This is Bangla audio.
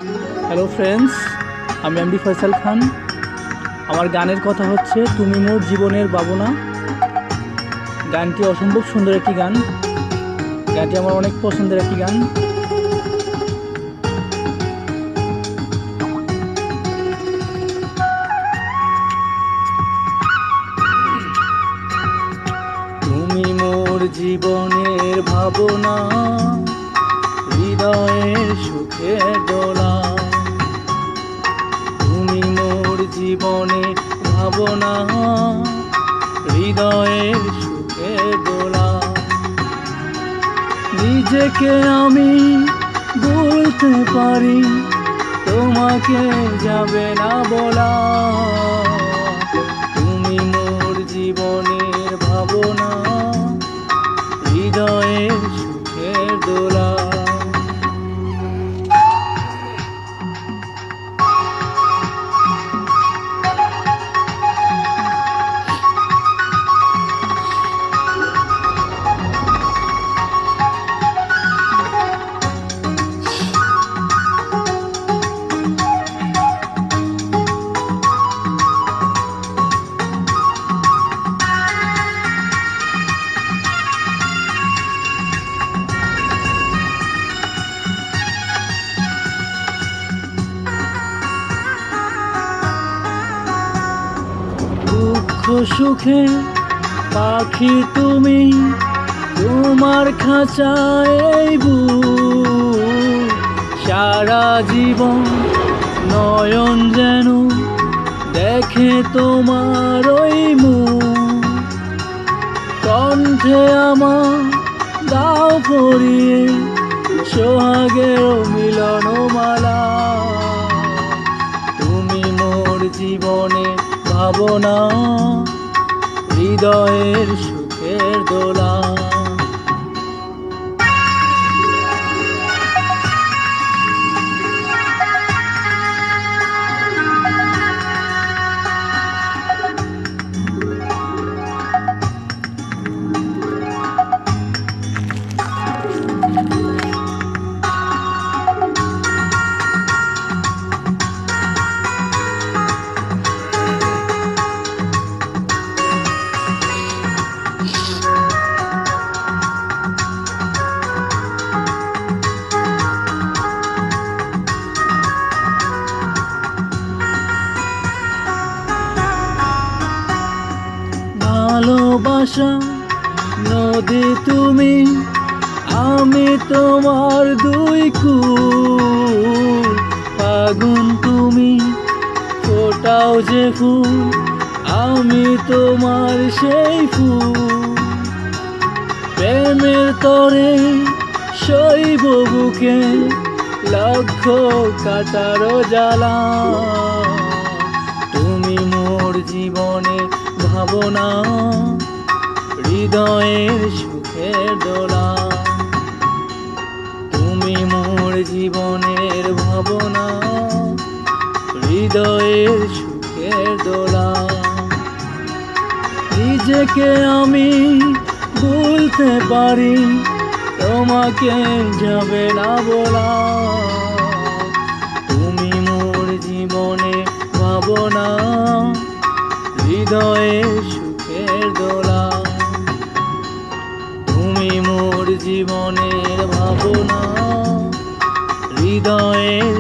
হ্যালো ফ্রেন্ডস, আমি এমডি ফয়সাল খান। আমার গানের কথা হচ্ছে তুমি মোর জীবনের ভাবনা। গানটি অসম্ভব সুন্দর একটি গান। গানটি আমার অনেক পছন্দের একটি গান। তুমি মোর জীবনের ভাবনা, হৃদয়ের সুখের দোলা। তুমি মোর জীবনের ভাবনা, হৃদয়ের সুখের দোলা। নিজেকে আমি বলতে পারি, তোমাকে যাবে না বলা। তুমি মোর জীবনের ভাবনা, হৃদয়ের সুখের দোলা। দুঃখ সুখে পাখি তুমি, তোমার খাঁচায় এই বুক। সারা জীবন নয়ন যেন দেখে তোমার ওই মুখ। কণ্ঠে আমার দাও পরিয়ে সোহাগের মিলন মালা। তুমি মোর জীবনে ভাবনা, হৃদয়ের সুখের দোলা। ভালোবাসা নদী তুমি, আমি তোমার দুই কুল। ফাগুন তুমি, ফোটাও যে ফুল, আমি তোমার সেই ফুল। প্রেমের তরে শৈব বুকে লক্ষ কাটারো জ্বালা। তুমি মোর জীবনে ভাবনা, হৃদয়ের সুখের দোলা। তুমি মোর জীবনের ভাবনা, হৃদয়ের সুখের দোলা। নিজেকে আমি বলতে পারি, তোমাকে যাবে না বলা। তুমি মোর জীবনে ভাবনা, হৃদয়ের সুখের দোলা। তুমি মোর জীবনের ভাবনা, হৃদয়ের